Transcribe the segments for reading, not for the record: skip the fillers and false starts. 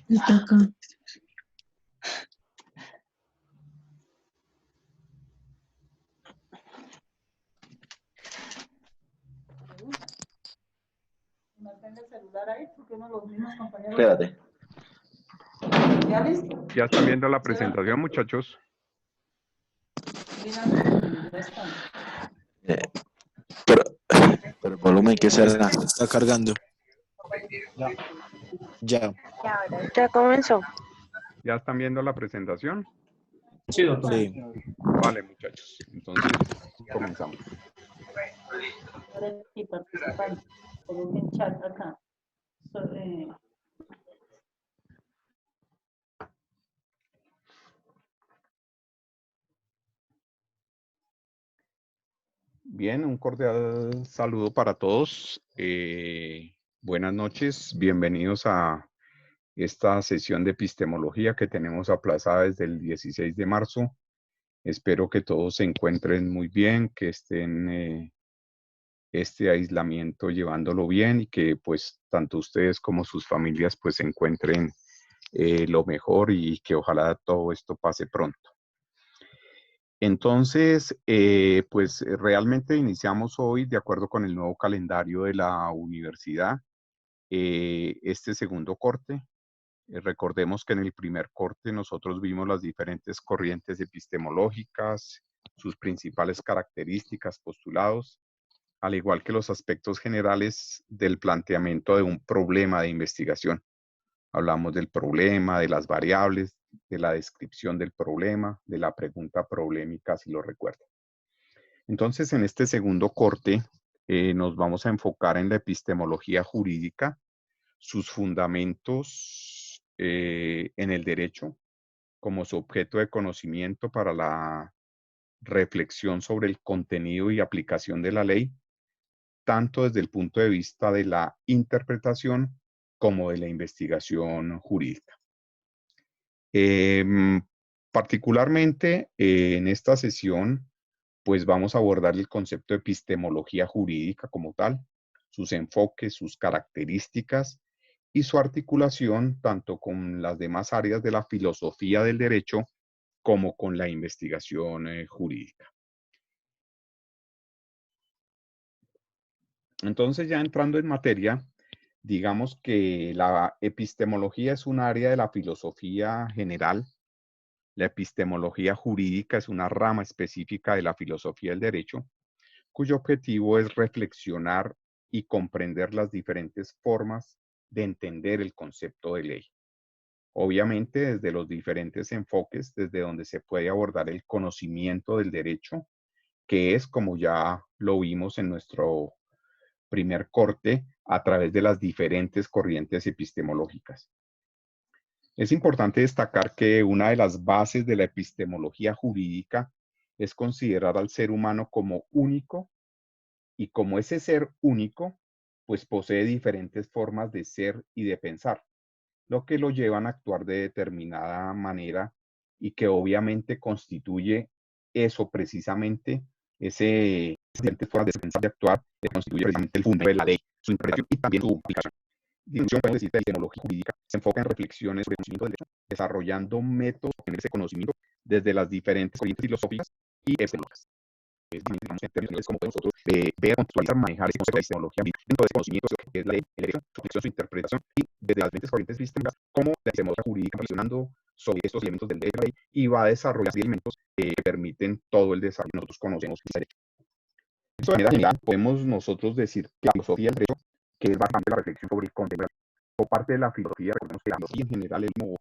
Está acá. Mantenga el celular ahí porque uno de los mismos compañeros. Espérate. ¿Ya listo? ¿Ya están viendo la presentación, muchachos? Ya está. Pero el volumen que será. Está cargando. Ya. Ya comenzó. ¿Ya están viendo la presentación? Sí, doctor. Sí. Vale, muchachos. Entonces, comenzamos. Y participan. Coloquen chat acá. Bien, un cordial saludo para todos. Buenas noches, bienvenidos a esta sesión de epistemología que tenemos aplazada desde el 16 de marzo. Espero que todos se encuentren muy bien, que estén este aislamiento llevándolo bien y que pues tanto ustedes como sus familias pues se encuentren lo mejor y que ojalá todo esto pase pronto. Entonces, pues realmente iniciamos hoy, de acuerdo con el nuevo calendario de la universidad, este segundo corte. Recordemos que en el primer corte nosotros vimos las diferentes corrientes epistemológicas, sus principales características, postulados, al igual que los aspectos generales del planteamiento de un problema de investigación. Hablamos del problema, de las variables, de la descripción del problema, de la pregunta problemática, si lo recuerdan. Entonces, en este segundo corte, nos vamos a enfocar en la epistemología jurídica, sus fundamentos en el derecho, como su objeto de conocimiento para la reflexión sobre el contenido y aplicación de la ley, tanto desde el punto de vista de la interpretación como de la investigación jurídica. Particularmente en esta sesión, pues vamos a abordar el concepto de epistemología jurídica como tal, sus enfoques, sus características y su articulación tanto con las demás áreas de la filosofía del derecho como con la investigación jurídica. Entonces, ya entrando en materia, digamos que la epistemología es un área de la filosofía general. La epistemología jurídica es una rama específica de la filosofía del derecho, cuyo objetivo es reflexionar y comprender las diferentes formas de entender el concepto de ley. Obviamente, desde los diferentes enfoques, desde donde se puede abordar el conocimiento del derecho, que es, como ya lo vimos en nuestro primer corte, a través de las diferentes corrientes epistemológicas. Es importante destacar que una de las bases de la epistemología jurídica es considerar al ser humano como único y como ese ser único, pues posee diferentes formas de ser y de pensar, lo que lo llevan a actuar de determinada manera y que obviamente constituye eso precisamente, ese diferentes formas de pensar y de actuar, que constituye precisamente el fundamento de la ley, su interpretación y también su aplicación. Distinción puede decir de la epistemología jurídica se enfoca en reflexiones sobre el conocimiento del derecho, desarrollando métodos para obtener ese conocimiento desde las diferentes corrientes filosóficas y epistemológicas. Digamos, en términos como podemos nosotros ver, contextualizar, manejar ese concepto de epistemología dentro de ese conocimiento de lo que es la ley, el derecho, su reflexión, su interpretación y desde las diferentes corrientes epistémicas, como la epistemología jurídica relacionando sobre estos elementos del derecho y va a desarrollar elementos que permiten todo el desarrollo que nosotros conocemos del derecho. De manera general, podemos nosotros decir que la filosofía del derecho, que es bastante la reflexión sobre el contenido o parte de la filosofía, recordemos que la filosofía en general es como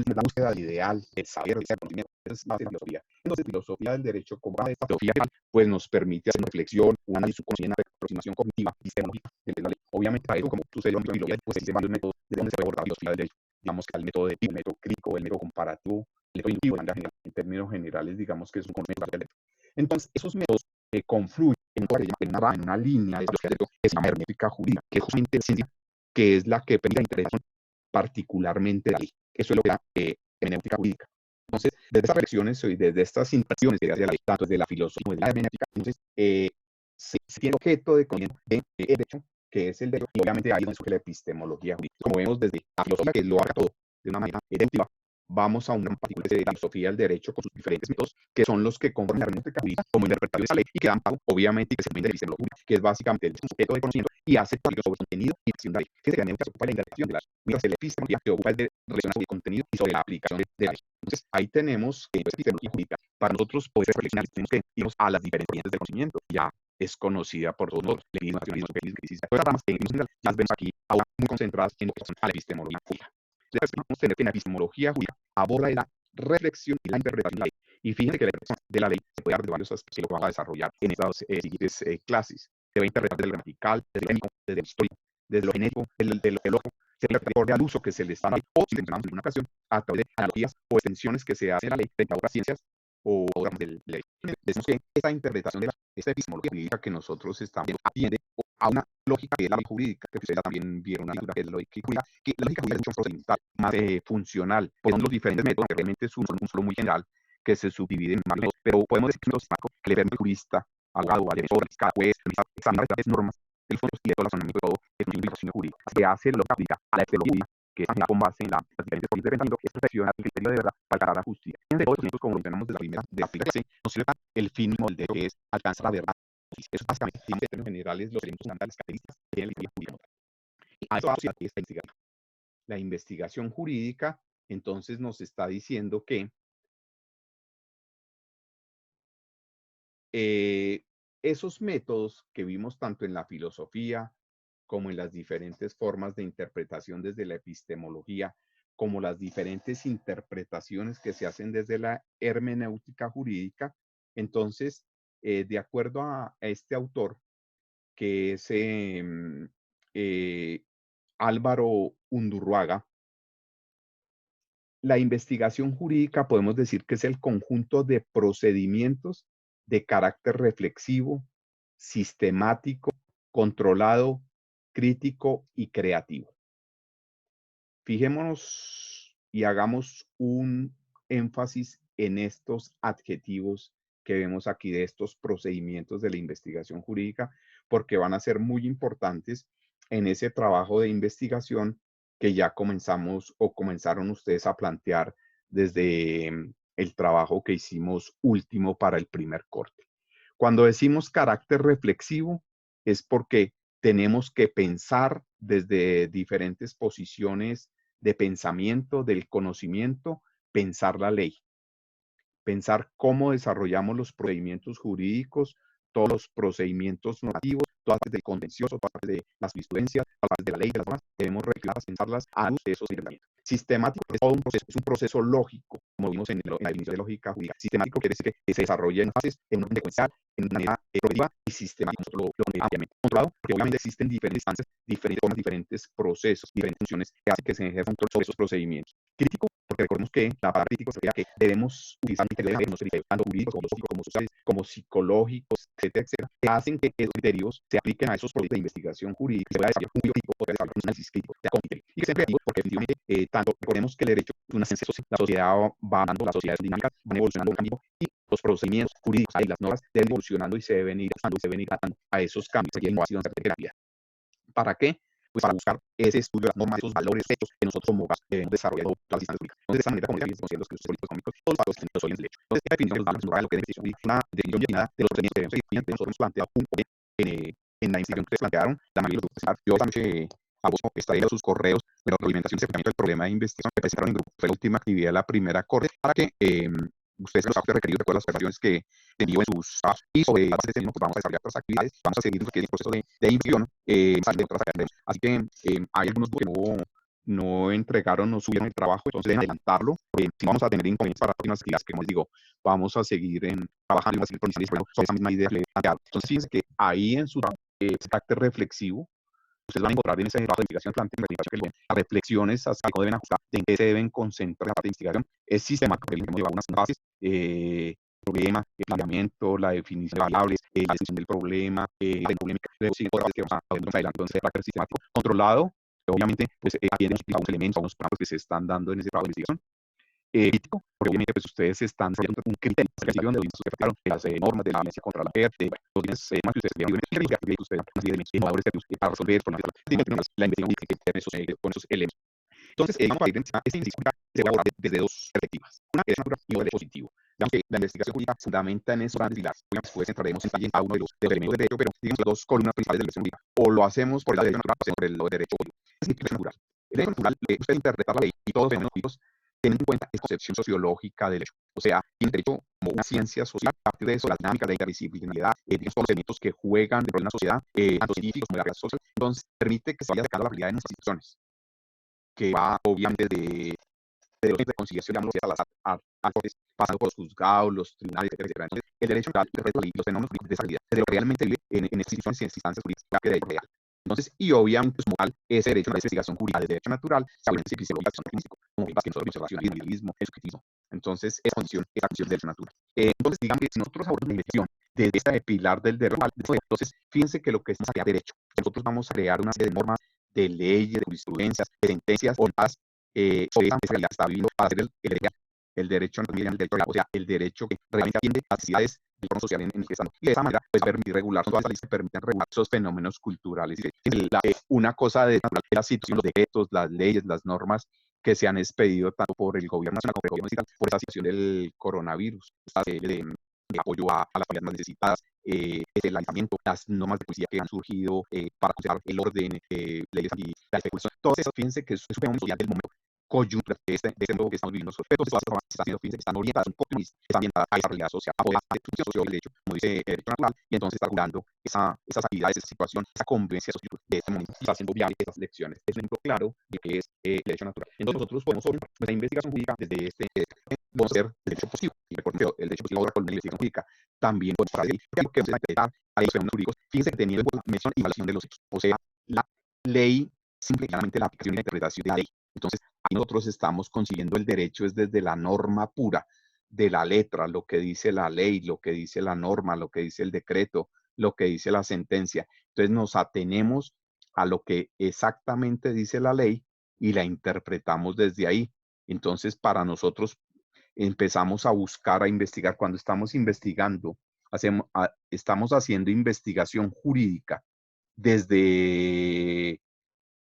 la búsqueda del ideal, del saber, del conocimiento, es base de la filosofía. Entonces, filosofía del derecho, como base de esta filosofía general, pues nos permite hacer una reflexión, un análisis, una aproximación cognitiva, epistemológica de la ley. Obviamente, para eso, como sucede en la filosofía, pues existen varios métodos de donde se puede abordar la filosofía del derecho. Digamos que el método dedutivo, el método crítico, el método comparativo, el método inductivo, en términos generales, digamos que es un concepto del derecho. Entonces, esos métodos confluyen en una línea de filosofía del derecho que se llama hermética jurídica, que es justamente que es la que permite la interpretación particularmente de la ley. Eso es lo que da hermenéutica jurídica. Entonces, desde estas reflexiones y desde estas interpretaciones que hace la ley, tanto desde la filosofía como desde la hermenéutica, entonces se tiene objeto de conocimiento de derecho, que es el derecho, y obviamente ahí es donde surge la epistemología jurídica. Como vemos desde la filosofía, que lo abarca todo, de una manera deductiva, vamos a una particular de la filosofía del derecho con sus diferentes métodos, que son los que conforman la hermenéutica jurídica como interpretación de esa ley y que dan pago, obviamente, que se entiende de epistemología, que es básicamente el sujeto de conocimiento y hace teoría sobre contenido y acción de la ley. Que se ocupa de la interpretación de la ley, mientras que la epistemología se ocupa de relacionar sobre el contenido y sobre la aplicación de la ley. Entonces, ahí tenemos que en epistemología jurídica, para nosotros poder reflexionar, tenemos que irnos a las diferentes corrientes del conocimiento. Ya es conocida por todos los legalismo, nacionalismo, socialismo, crisis, todas las ramas que en general ya las vemos aquí ahora muy concentradas en lo que son a la epistemología jurídica. Después vamos a tener que en la epistemología jurídica aborda la reflexión y la interpretación de la ley. Y fíjense que la interpretación de la ley se puede dar de varios aspectos que lo vamos a desarrollar en estas siguientes clases. Se va a interpretar desde lo gramatical, desde lo técnico, desde lo histórico, desde lo genético, desde lo teológico, se va a interpretar al uso que se le está dando, o si mencionamos en alguna ocasión, a través de analogías o extensiones que se hacen a la ley frente a otras ciencias o ramas de la ley. Decimos que esta interpretación de esta epistemología jurídica que nosotros estamos viendo atiende a una lógica que es la lógica jurídica, que ustedes también vieron una figura que es la lógica jurídica, que la lógica jurídica es mucho más procedimental, más funcional, pues son los diferentes métodos, que realmente es un solo muy general, que se subdivide en varios, pero podemos decir que le permite al jurista, al abogado, al defensor, al fiscal, juez, examinar las normas del fondo y de todo el razonamiento de todo el funcionamiento jurídico. Así que hace lo que aplica a la epistemología, que es con base en las diferentes formas de pensamiento, es perfeccionar el criterio de verdad para alcanzar la justicia. Y de todos los como lo mencionamos de la primera de la clase, nos sirve el fin del derecho, que es alcanzar la verdad. Eso básicamente tiene en términos generales los elementos fundamentales, características de la teoría jurídica. Y a eso va esta investigación. La investigación jurídica, entonces, nos está diciendo que esos métodos que vimos tanto en la filosofía como en las diferentes formas de interpretación desde la epistemología, como las diferentes interpretaciones que se hacen desde la hermenéutica jurídica, entonces, de acuerdo a este autor, que es Álvaro Undurraga, la investigación jurídica podemos decir que es el conjunto de procedimientos de carácter reflexivo, sistemático, controlado, crítico y creativo. Fijémonos y hagamos un énfasis en estos adjetivos que vemos aquí de estos procedimientos de la investigación jurídica, porque van a ser muy importantes en ese trabajo de investigación que ya comenzamos o comenzaron ustedes a plantear desde el trabajo que hicimos último para el primer corte. Cuando decimos carácter reflexivo es porque tenemos que pensar desde diferentes posiciones de pensamiento, del conocimiento, pensar la ley, pensar cómo desarrollamos los procedimientos jurídicos, todos los procedimientos normativos, todas las partes del contencioso, todas las partes de las jurisprudencias, todas las partes de la ley, de las normas, debemos revisarlas, pensarlas a luz de esos lineamientos. Sistemático es todo un proceso, es un proceso lógico, como vimos en la definición de lógica jurídica. Sistemático quiere decir que se desarrolla en fases, en orden secuencial, en una manera progresiva y sistemática. Nosotros lo ampliamente controlado, porque obviamente existen diferentes instancias, diferentes formas, diferentes procesos, diferentes funciones que hacen que se ejerza un control sobre esos procedimientos. Crítico, porque recordemos que la palabra crítico se refiere a que debemos utilizar criterios tanto jurídicos como lógicos, como sociales, como psicológicos, etcétera, etcétera, que hacen que esos criterios se apliquen a esos proyectos de investigación jurídica, que se vaya a desarrollar un crítico, porque desarrollar un análisis crítico, sea con criterio. Y que sean creativos, porque definitivamente, tanto recordemos que el derecho es una ciencia social, la sociedad va andando, las sociedades dinámicas van evolucionando en cambio, y los procedimientos jurídicos y las normas deben evolucionando y se deben ir adaptando y se deben ir adaptando a esos cambios. Sería innovación, creatividad. ¿Para qué? Pues para buscar ese estudio de las normas, esos valores, hechos que nosotros como abogados debemos desarrollar todas las instancias jurídicas. Entonces, de esa manera, como les decía, los políticos económicos, todos los factores que nos del derecho. Entonces, esta definición nos da lo que es definición jurídica, una definición definida de los procedimientos que debemos seguir. Nosotros hemos planteado un poco en la investigación que ustedes plantearon, la mayoría de los grupos. Yo esta noche a vos extraído sus correos de la retroalimentación y acercamiento del problema de investigación que presentaron en grupo. Fue la última actividad de la primera corte para que ustedes los actos requeridos de acuerdo a las observaciones que envío en sus trabajos. Y sobre la base de este mismo, pues vamos a desarrollar otras actividades, vamos a seguir lo que es el proceso de inscripción de otras actividades. Así que hay algunos que no entregaron, no subieron el trabajo, entonces deben adelantarlo. Si vamos a tener inconvenientes para las próximas actividades, que como les digo, vamos a seguir trabajando y a seguir sobre esa misma idea que le he planteado. Entonces fíjense que ahí en su carácter reflexivo, ustedes van a encontrar en ese trabajo de investigación que las reflexiones hasta cómo deben ajustar, en qué se deben concentrar la parte de investigación. Es sistemático, porque lleva unas fases, problema, el planteamiento, la definición de variables, la descripción del problema, la polémica, luego sigue otras que vamos a ver más adelante. Entonces, el carácter sistemático, controlado, obviamente, pues atiende a unos elementos, a unos parámetros que se están dando en ese trabajo de investigación. Crítico, porque obviamente pues ustedes están desarrollando un criterio donde ustedes fijaron las normas de la violencia contra la mujer, de los bienes más que ustedes vean, que ustedes innovadores para resolver problemas, la investigación con esos elementos. Entonces, digamos, para ir esta investigación jurídica se puede abordar desde dos perspectivas. Una es natural y otra es positivo. Digamos que la investigación jurídica se fundamenta en esos grandes pilares. Obviamente, después entraremos en detalle en cada uno de los elementos del derecho, pero digamos las dos columnas principales de la investigación jurídica. O lo hacemos por el derecho natural o hacemos por el derecho positivo. Es el derecho natural. El derecho natural, usted interpreta la ley y todos los fenómenos jurídicos teniendo en cuenta esta concepción sociológica del derecho. O sea, el derecho como una ciencia social, a partir de eso, las dinámicas de la interdisciplinariedad, digamos, todos los elementos que juegan dentro de una sociedad, tanto científicos como de la realidad social, entonces permite que se vaya sacando la realidad de nuestras instituciones, que va obviamente de los de conciliación, digamos, a las cortes, pasando por los juzgados, los tribunales, etcétera, etcétera. Entonces, el derecho natural, el resto de los fenómenos jurídicos de esa realidad, de lo que realmente vive en estas instituciones y en instancias jurídicas, que de derecho real. Entonces, y obviamente, como tal, ese derecho a la investigación jurídica del derecho natural se habla en epistemología, como que nosotros el racionalismo, el subjetivismo. Entonces, esa condición del derecho natural. Entonces, digamos que si nosotros abordamos la investigación desde este pilar del derecho natural, entonces, fíjense que lo que es crear derecho, nosotros vamos a crear una serie de normas, de leyes, de jurisprudencias, de sentencias, orientadas sobre esa realidad que está viviendo para hacer el derecho natural, el derecho real, o sea, el derecho que realmente atiende a las necesidades del entorno social en el que estamos. Y de esa manera, pues, permitir regular, son todas las leyes que permiten regular esos fenómenos culturales. Una cosa de natural es la situación, los decretos, las leyes, las normas que se han expedido tanto por el gobierno nacional como por el gobierno digital por esta situación del coronavirus, esta serie de apoyo a las familias más necesitadas, el aislamiento, las normas de policía que han surgido para conservar el orden, leyes anti la especulación, todas esas, fíjense que es un fenómeno social del momento coyuntura de este nuevo que estamos viviendo nosotros. Pero todas estas están haciendo, fíjense, que están orientadas un poco más, están orientadas a esa realidad social, a poder hacer función social del derecho, como dice el derecho natural, y entonces está regulando esas actividades, esa situación, esa convivencia social de este momento, y está haciendo viable esas lecciones. Es un ejemplo claro de que es el derecho natural. Entonces nosotros podemos orientar nuestra investigación jurídica desde este vamos a hacer derecho positivo. Y recuerden que el derecho positivo ahora con la investigación jurídica también podemos hablar de él, porque lo que vamos a interpretar a los fenómenos jurídicos, fíjense que teniendo en cuenta la mención y evaluación de los hechos, o sea, la ley, simplemente la aplicación y la interpretación de la ley. Entonces, ahí nosotros estamos consiguiendo el derecho es desde la norma pura, de la letra, lo que dice la ley, lo que dice la norma, lo que dice el decreto, lo que dice la sentencia. Entonces nos atenemos a lo que exactamente dice la ley y la interpretamos desde ahí. Entonces, para nosotros empezamos a buscar, a investigar. Cuando estamos investigando, estamos haciendo investigación jurídica desde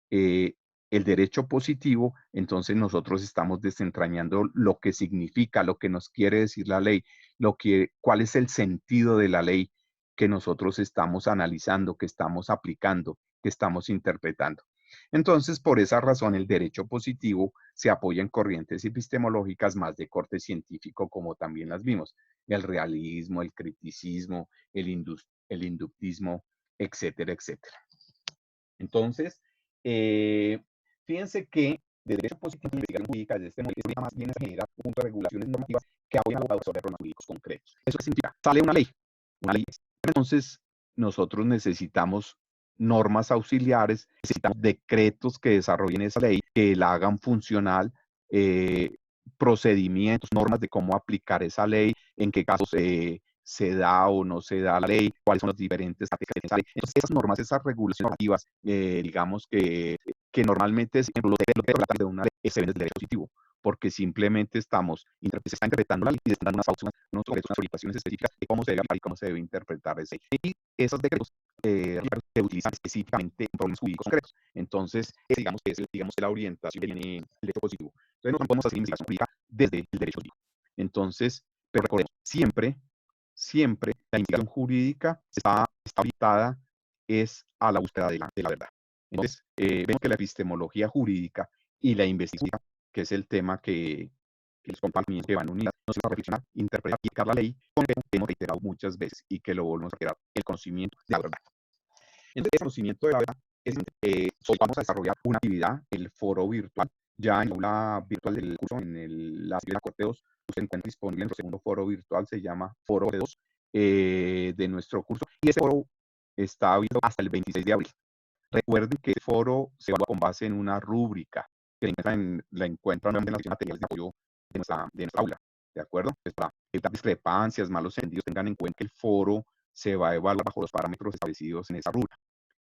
el derecho positivo, entonces nosotros estamos desentrañando lo que significa, lo que nos quiere decir la ley, cuál es el sentido de la ley que nosotros estamos analizando, que estamos aplicando, que estamos interpretando. Entonces, por esa razón, el derecho positivo se apoya en corrientes epistemológicas más de corte científico, como también las vimos, el realismo, el criticismo, el inductismo, etcétera, etcétera. Entonces, fíjense que de derecho positivo y investigación jurídica desde este momento más bien a generar un conjunto de regulaciones normativas que apoyan a los autores jurídicos concretos. ¿Eso qué significa? Sale una ley. Entonces, nosotros necesitamos normas auxiliares, necesitamos decretos que desarrollen esa ley, que la hagan funcional, procedimientos, normas de cómo aplicar esa ley, en qué casos se da o no se da la ley, cuáles son las diferentes prácticas que tiene. Entonces, esas normas, esas regulaciones normativas, digamos que normalmente es lo de una ley, se ven desde el derecho positivo, porque simplemente se está interpretando la ley y se están dando unas orientaciones específicas de cómo se debe aplicar y cómo se debe interpretar esa ley. Y esos decretos se utilizan específicamente en problemas jurídicos concretos. Entonces, digamos que es la orientación que tiene el derecho positivo. Entonces, no podemos hacer investigación jurídica desde el derecho positivo. Entonces, pero recordemos, siempre la investigación jurídica está orientada es a la búsqueda de la verdad. Entonces, vemos que la epistemología jurídica y la investigación, que es el tema que los compañeros que van unidas, nos van a reflexionar, interpretar y aplicar la ley, con el que hemos reiterado muchas veces y que lo volvemos a reiterar, el conocimiento de la verdad. Entonces, el conocimiento de la verdad es hoy vamos a desarrollar una actividad, el foro virtual, ya en la aula virtual del curso, en la serie de Corte 2, usted encuentra disponible en nuestro segundo foro virtual, se llama Foro 2 de nuestro curso, y ese foro está abierto hasta el 26 de abril. Recuerden que el foro se evalúa con base en una rúbrica que la encuentran en la sección materiales de apoyo de nuestra aula, ¿de acuerdo? Pues para evitar discrepancias, malos entendidos, tengan en cuenta que el foro se va a evaluar bajo los parámetros establecidos en esa rúbrica.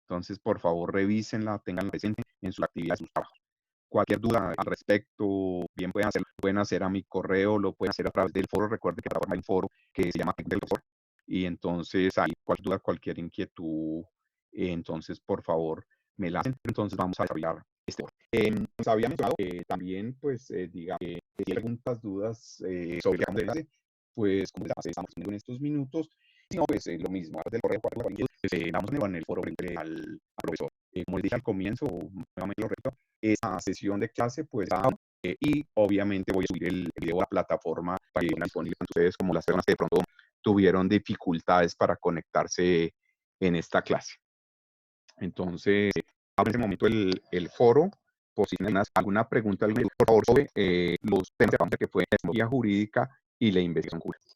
Entonces, por favor, revísenla, tenganla presente en su actividad, en sus trabajos. Cualquier duda al respecto, bien pueden hacer a mi correo, lo pueden hacer a través del foro. Recuerden que para formar un foro que se llama del Profesor. Y entonces, ahí cualquier duda, cualquier inquietud, entonces, por favor, me la hacen. Entonces, vamos a desarrollar Nos había mencionado que también, pues, digamos, si hay preguntas, dudas sobre el enlace, pues, como les estamos teniendo en estos minutos, si no, pues, lo mismo, a través del correo, vamos en el foro al profesor. Como les dije al comienzo, nuevamente lo repito, esta sesión de clase, pues, y obviamente voy a subir el video a la plataforma para que estén disponible tanto ustedes como las personas que de pronto tuvieron dificultades para conectarse en esta clase. Entonces, ahora en este momento el foro, por si tienen alguna pregunta, por favor, sobre los temas que fue la tecnología jurídica y la investigación jurídica.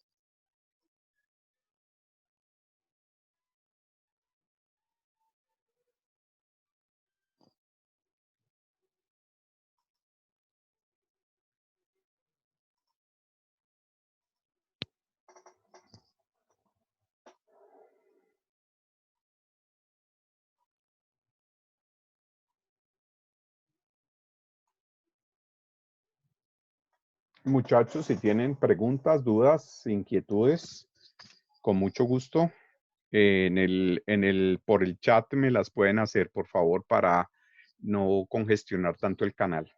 Muchachos, si tienen preguntas, dudas, inquietudes, con mucho gusto, por el chat me las pueden hacer, por favor, para no congestionar tanto el canal.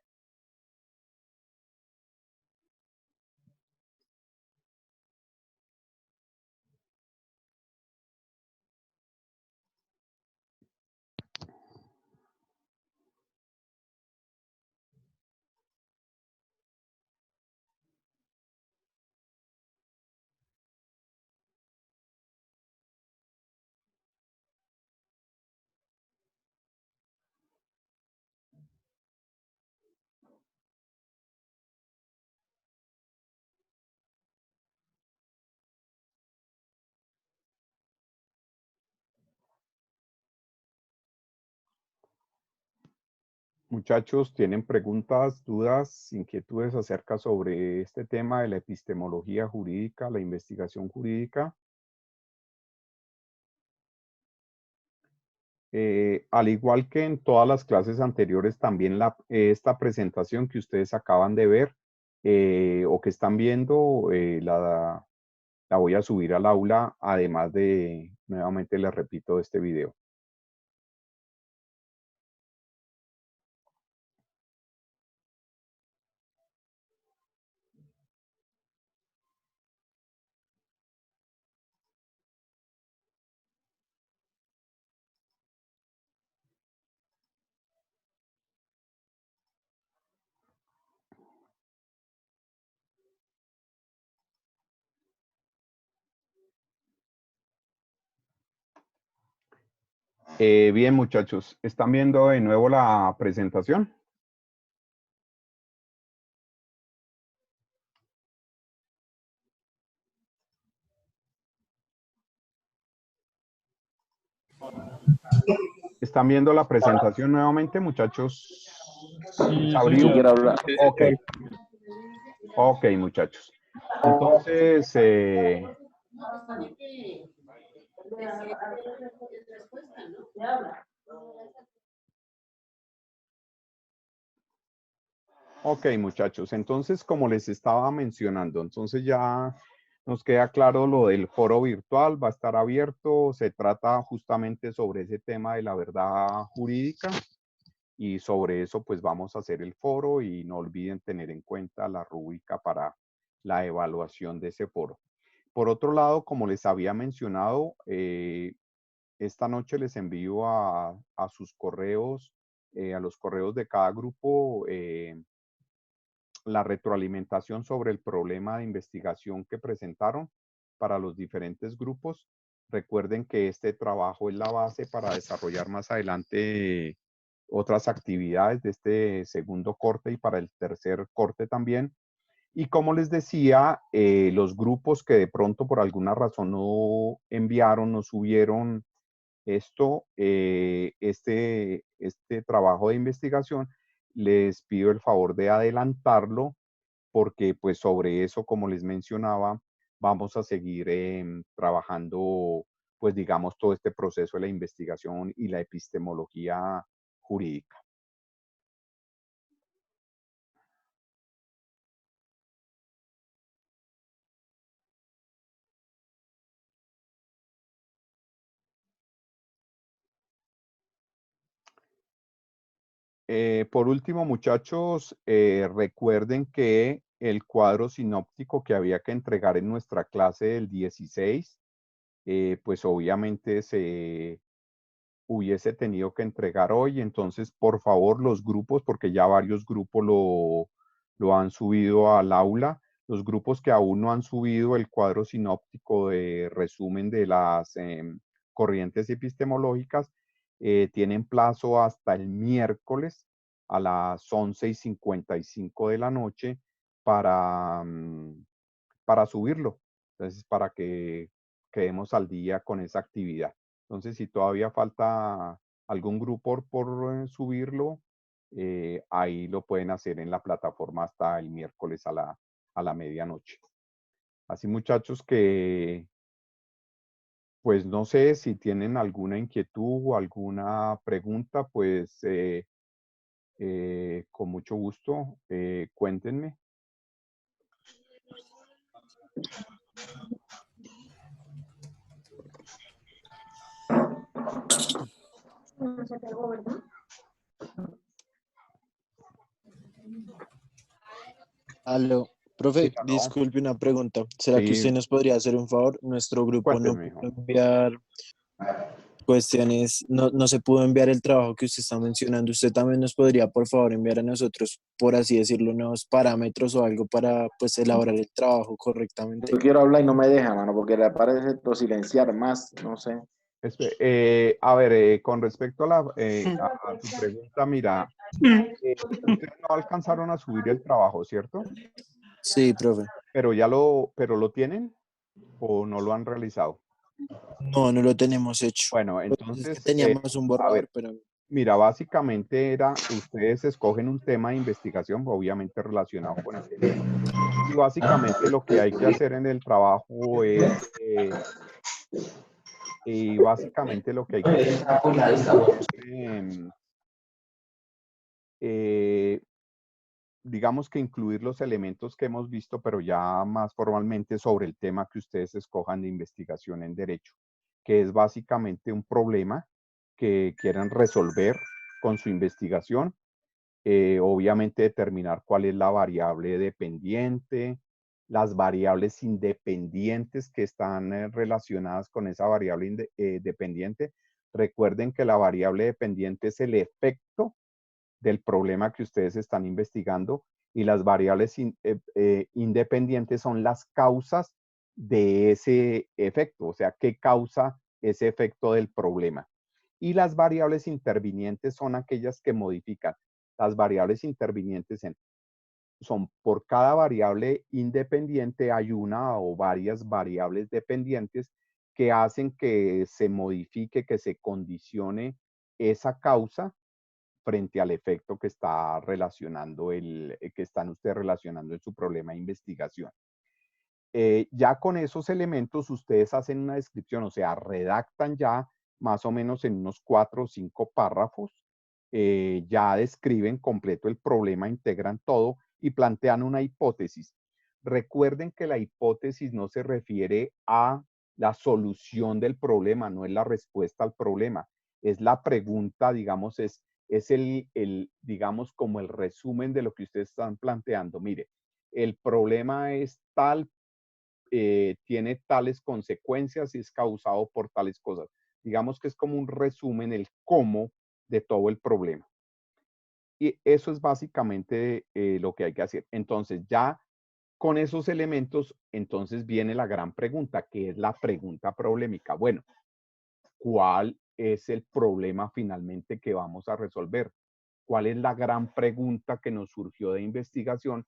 Muchachos, ¿tienen preguntas, dudas, inquietudes acerca sobre este tema de la epistemología jurídica, la investigación jurídica? Al igual que en todas las clases anteriores, también esta presentación que ustedes acaban de ver o que están viendo, la voy a subir al aula, además de, nuevamente les repito, este video. Bien, muchachos, ¿están viendo de nuevo la presentación? ¿Están viendo la presentación nuevamente, muchachos? Sí, Sabri, señor. quiero hablar. ok. Ok, muchachos. Entonces, ok, muchachos. Entonces, como les estaba mencionando, entonces ya nos queda claro lo del foro virtual, va a estar abierto. Se trata justamente sobre ese tema de la verdad jurídica y sobre eso pues vamos a hacer el foro y no olviden tener en cuenta la rúbrica para la evaluación de ese foro. Por otro lado, como les había mencionado, esta noche les envío a sus correos, a los correos de cada grupo, la retroalimentación sobre el problema de investigación que presentaron para los diferentes grupos. Recuerden que este trabajo es la base para desarrollar más adelante otras actividades de este segundo corte y para el tercer corte también. Y como les decía, los grupos que de pronto por alguna razón no enviaron, no subieron este trabajo de investigación, les pido el favor de adelantarlo porque pues sobre eso, como les mencionaba, vamos a seguir trabajando, pues digamos, todo este proceso de la investigación y la epistemología jurídica. Por último, muchachos, recuerden que el cuadro sinóptico que había que entregar en nuestra clase del 16, pues obviamente se hubiese tenido que entregar hoy. Entonces, por favor, los grupos, porque ya varios grupos lo han subido al aula, los grupos que aún no han subido el cuadro sinóptico de resumen de las corrientes epistemológicas, tienen plazo hasta el miércoles a las 11:55 de la noche para subirlo. Entonces, para que quedemos al día con esa actividad. Entonces, si todavía falta algún grupo por subirlo, ahí lo pueden hacer en la plataforma hasta el miércoles a la medianoche. Así, muchachos, que pues no sé si tienen alguna inquietud o alguna pregunta, pues con mucho gusto, cuéntenme. Aló, profe, Sí, aló. disculpe una pregunta. ¿Será que Sí, usted nos podría hacer un favor? Nuestro grupo no cuéntenme, pudo hijo. enviar cuestiones, no se pudo enviar el trabajo que usted está mencionando. ¿Usted también nos podría, por favor, enviar a nosotros, por así decirlo, nuevos parámetros o algo para, pues, elaborar el trabajo correctamente? Yo quiero hablar y no me deja, mano, porque le parece esto silenciar más, no sé. A ver, con respecto a tu pregunta, mira, ustedes no alcanzaron a subir el trabajo, ¿cierto? Sí, profe. Pero pero lo tienen o no lo han realizado. No, no lo tenemos hecho. Bueno, Pues es que entonces, teníamos un a ver, borrador, pero mira, básicamente ustedes escogen un tema de investigación, obviamente relacionado con el tema. Y básicamente lo que hay que hacer en el trabajo y básicamente lo que hay que hacer es, digamos que incluir los elementos que hemos visto, pero ya más formalmente sobre el tema que ustedes escojan de investigación en derecho, que es básicamente un problema que quieran resolver con su investigación. Obviamente determinar cuál es la variable dependiente, las variables independientes que están relacionadas con esa variable dependiente. Recuerden que la variable dependiente es el efecto del problema que ustedes están investigando y las variables independientes son las causas de ese efecto, o sea, qué causa ese efecto del problema. Y las variables intervinientes son aquellas que modifican. Las variables intervinientes son por cada variable independiente hay una o varias variables dependientes que hacen que se modifique, que se condicione esa causa frente al efecto que está relacionando que están ustedes relacionando en su problema de investigación. Ya con esos elementos ustedes hacen una descripción, o sea, redactan ya más o menos en unos 4 o 5 párrafos, ya describen completo el problema, integran todo y plantean una hipótesis. Recuerden que la hipótesis no se refiere a la solución del problema, no es la respuesta al problema, es la pregunta, digamos, es digamos, como el resumen de lo que ustedes están planteando. Mire, el problema es tal, tiene tales consecuencias y es causado por tales cosas. Digamos que es como un resumen, el cómo de todo el problema. Y eso es básicamente lo que hay que hacer. Entonces, ya con esos elementos, entonces viene la gran pregunta, que es la pregunta problemática. Bueno, ¿cuál es el problema finalmente que vamos a resolver? ¿Cuál es la gran pregunta que nos surgió de investigación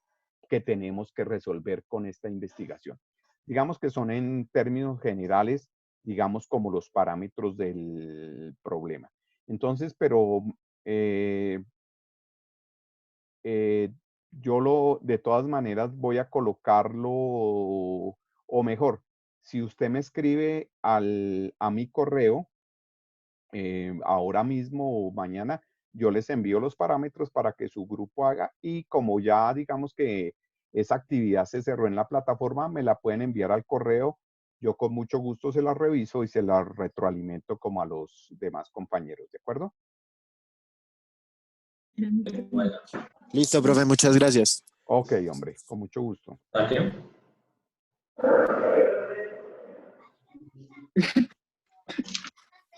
que tenemos que resolver con esta investigación? Digamos que son en términos generales, digamos como los parámetros del problema. Entonces, pero yo de todas maneras voy a colocarlo, o mejor, si usted me escribe a mi correo, ahora mismo o mañana, yo les envío los parámetros para que su grupo haga y como ya digamos que esa actividad se cerró en la plataforma, me la pueden enviar al correo. Yo con mucho gusto se la reviso y se la retroalimento como a los demás compañeros, ¿de acuerdo? Listo, profe, muchas gracias. Ok, hombre, con mucho gusto.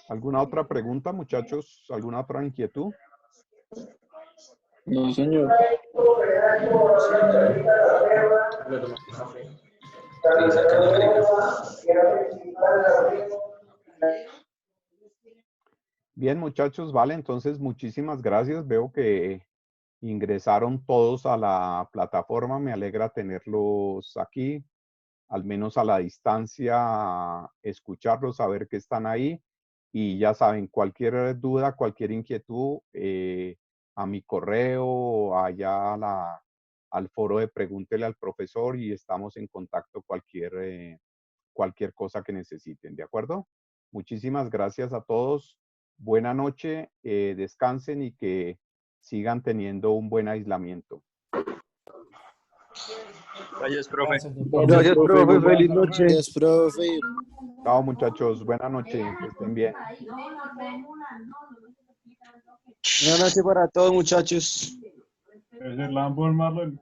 ¿Alguna otra pregunta, muchachos? ¿Alguna otra inquietud? No, señor. Bien, muchachos, vale, entonces muchísimas gracias. Veo que ingresaron todos a la plataforma. Me alegra tenerlos aquí, al menos a la distancia, escucharlos, saber que están ahí. Y ya saben, cualquier duda, cualquier inquietud, a mi correo, allá al foro de Pregúntele al Profesor y estamos en contacto cualquier cosa que necesiten, ¿de acuerdo? Muchísimas gracias a todos. Buena noche, descansen y que sigan teniendo un buen aislamiento. Gracias, profe. Gracias, profe. Feliz noche. Gracias, profe. Chao, muchachos. Buena noche. Que estén bien. Buenas noches para todos, muchachos. Es el Lambo, Marlon.